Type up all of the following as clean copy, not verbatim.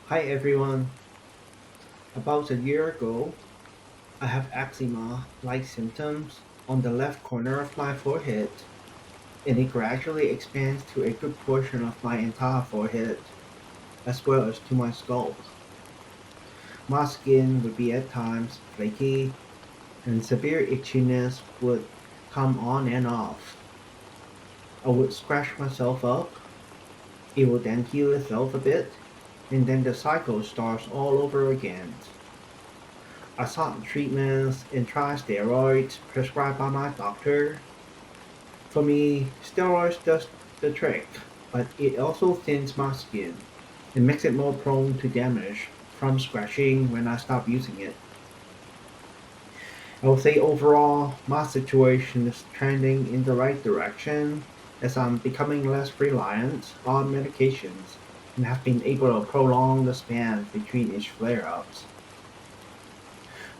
Hi everyone. About a year ago, I have eczema like symptoms on the left corner of my forehead, and it gradually expands to a good portion of my entire forehead, as well as to my scalp. My skin would be at times flaky, and severe itchiness would come on and off. I would scratch myself up, it would then heal itself a bit, and then the cycle starts all over again. I sought treatments and tried steroids prescribed by my doctor. For me, steroids does the trick, but it also thins my skin and makes it more prone to damage from scratching when I stop using it. I would say overall, my situation is trending in the right direction as I'm becoming less reliant on medications and have been able to prolong the span between each flare-ups.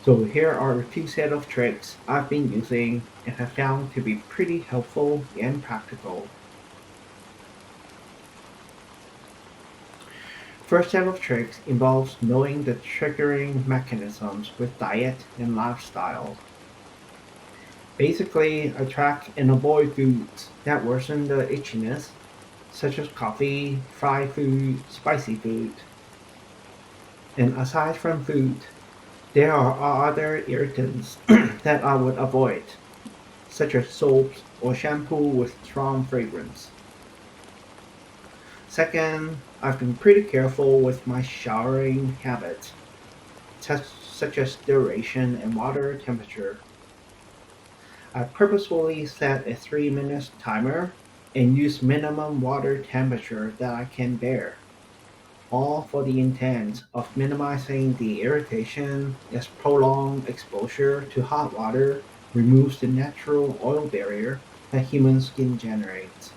So here are a few set of tricks I've been using and have found to be pretty helpful and practical. First set of tricks involves knowing the triggering mechanisms with diet and lifestyle. Basically, I track and avoid foods that worsen the itchiness, such as coffee, fried food, spicy food. And aside from food, there are other irritants that I would avoid, such as soaps or shampoo with strong fragrance. Second, I've been pretty careful with my showering habits, such as duration and water temperature. I purposefully set a 3 minute timer and use minimum water temperature that I can bear, all for the intent of minimizing the irritation as prolonged exposure to hot water removes the natural oil barrier that human skin generates,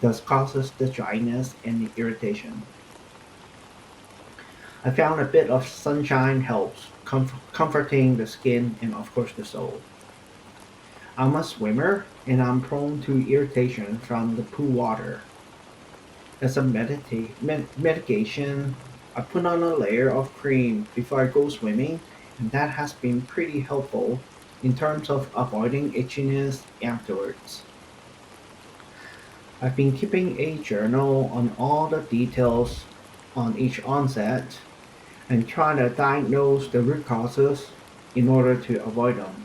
thus causes the dryness and the irritation. I found a bit of sunshine helps, comforting the skin and of course the soul. I'm a swimmer and I'm prone to irritation from the pool water. As a mitigation, I put on a layer of cream before I go swimming, and that has been pretty helpful in terms of avoiding itchiness afterwards. I've been keeping a journal on all the details on each onset and trying to diagnose the root causes in order to avoid them.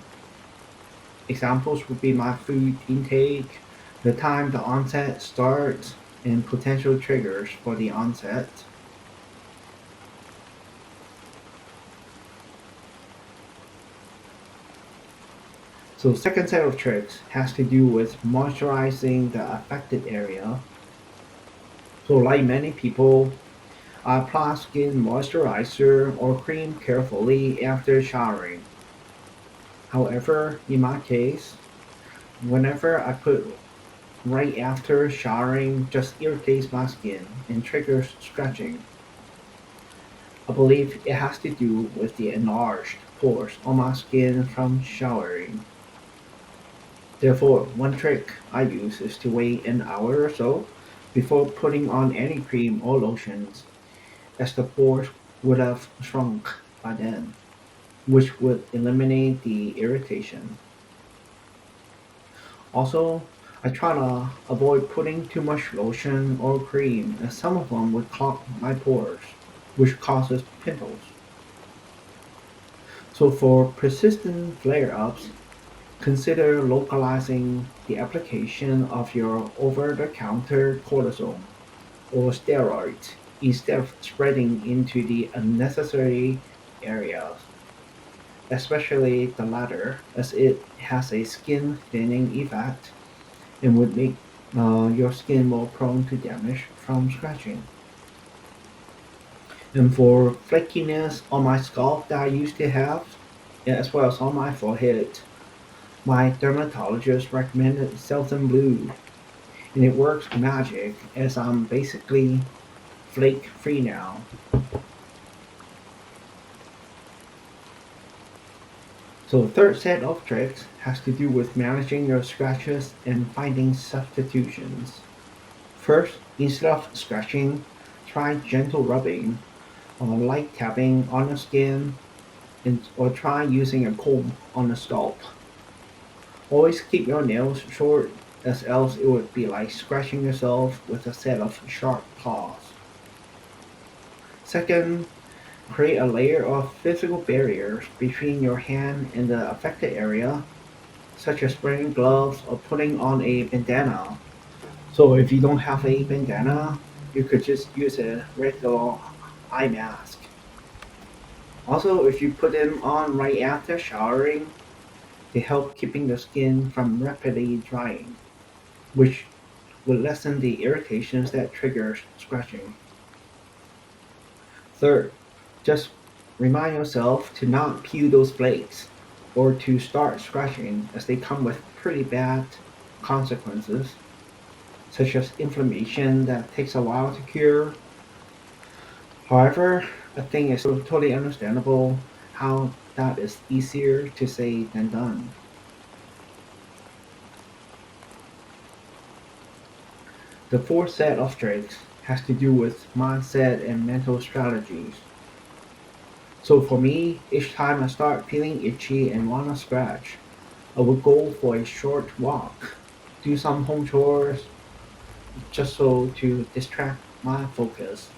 Examples would be my food intake, the time the onset starts, and potential triggers for the onset. So second set of tricks has to do with moisturizing the affected area. So like many people, I apply skin moisturizer or cream carefully after showering. However, in my case, whenever I put right after showering just irritates my skin and triggers scratching. I believe it has to do with the enlarged pores on my skin from showering. Therefore, one trick I use is to wait an hour or so before putting on any cream or lotions, as the pores would have shrunk by then, which would eliminate the irritation. Also, I try to avoid putting too much lotion or cream, as some of them would clog my pores, which causes pimples. So, for persistent flare ups, consider localizing the application of your over the counter cortisone or steroids instead of spreading into the unnecessary areas, especially the latter, as it has a skin thinning effect and would make your skin more prone to damage from scratching. And for flakiness on my scalp that I used to have, as well as on my forehead, my dermatologist recommended Selsun Blue, and it works magic as I'm basically flake free now. So the third set of tricks has to do with managing your scratches and finding substitutions. First, instead of scratching, try gentle rubbing. light tapping on the skin, or try using a comb on the scalp. Always keep your nails short, as else it would be like scratching yourself with a set of sharp claws. Second, create a layer of physical barriers between your hand and the affected area, such as wearing gloves or putting on a bandana. So if you don't have a bandana, you could just use a regular eye mask. Also, if you put them on right after showering, they help keeping the skin from rapidly drying, which will lessen the irritations that triggers scratching. Third, just remind yourself to not peel those flakes or to start scratching as they come with pretty bad consequences, such as inflammation that takes a while to cure. However, I think it's totally understandable how that is easier to say than done. The fourth set of tricks has to do with mindset and mental strategies. So for me, each time I start feeling itchy and wanna scratch, I would go for a short walk, do some home chores, just so to distract my focus.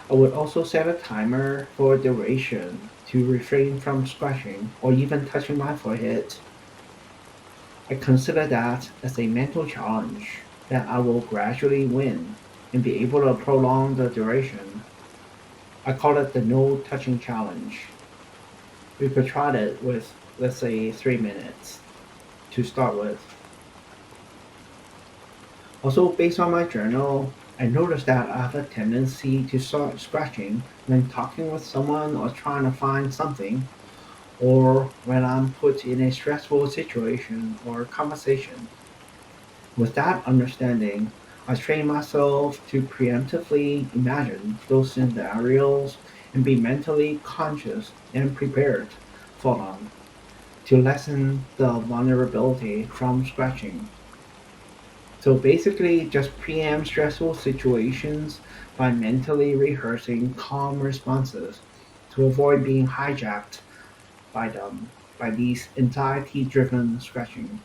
I would also set a timer for duration to refrain from scratching or even touching my forehead. I consider that as a mental challenge that I will gradually win and be able to prolong the duration. I call it the no touching challenge. We could try that with, let's say, 3 minutes to start with. Also, based on my journal, I noticed that I have a tendency to start scratching when talking with someone or trying to find something, or when I'm put in a stressful situation or conversation. With that understanding, I train myself to preemptively imagine those scenarios and be mentally conscious and prepared for them to lessen the vulnerability from scratching. So basically, just preempt stressful situations by mentally rehearsing calm responses to avoid being hijacked by them, by these anxiety driven scratching.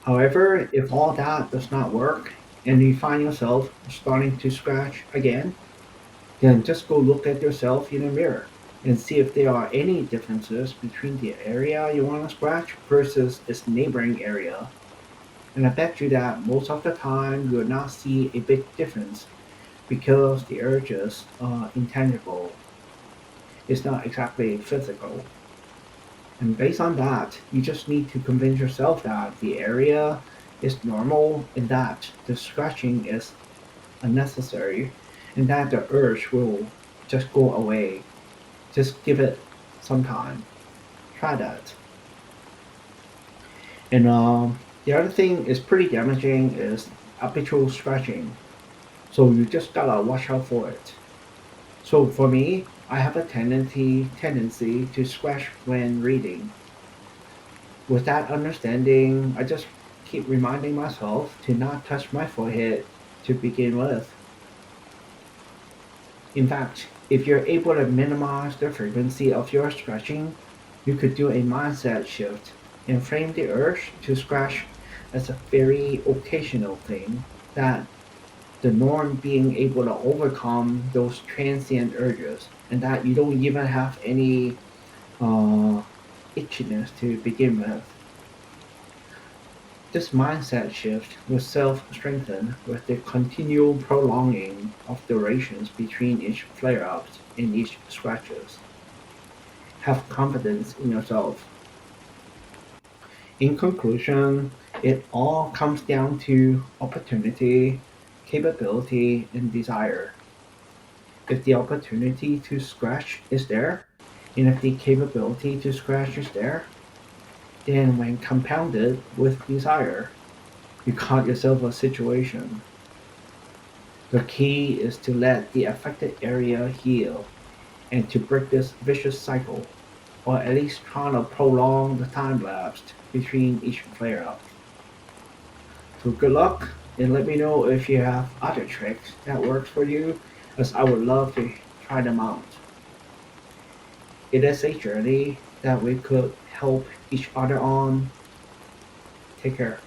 However, if all that does not work and you find yourself starting to scratch again, then just go look at yourself in a mirror and see if there are any differences between the area you want to scratch versus its neighboring area. And I bet you that most of the time you will not see a big difference because the urges are intangible. It's not exactly physical. And based on that, you just need to convince yourself that the area is normal and that the scratching is unnecessary and that the urge will just go away. Just give it some time. Try that. And the other thing is pretty damaging is habitual scratching. So you just gotta watch out for it. So for me, I have a tendency to scratch when reading. With that understanding, I just keep reminding myself to not touch my forehead to begin with. In fact, if you're able to minimize the frequency of your scratching, you could do a mindset shift and frame the urge to scratch as a very occasional thing, that the norm being able to overcome those transient urges, and that you don't even have any uh, itchiness to begin with. This mindset shift will self-strengthen with the continual prolonging of durations between each flare-ups and each scratches. Have confidence in yourself. In conclusion, it all comes down to opportunity, capability, and desire. If the opportunity to scratch is there, and if the capability to scratch is there, then when compounded with desire, you got yourself a situation. The key is to let the affected area heal and to break this vicious cycle, or at least try to prolong the time lapse between each flare up. So good luck and let me know if you have other tricks that works for you. as I would love to try them out. It is a journey that we could help each other on. Take care.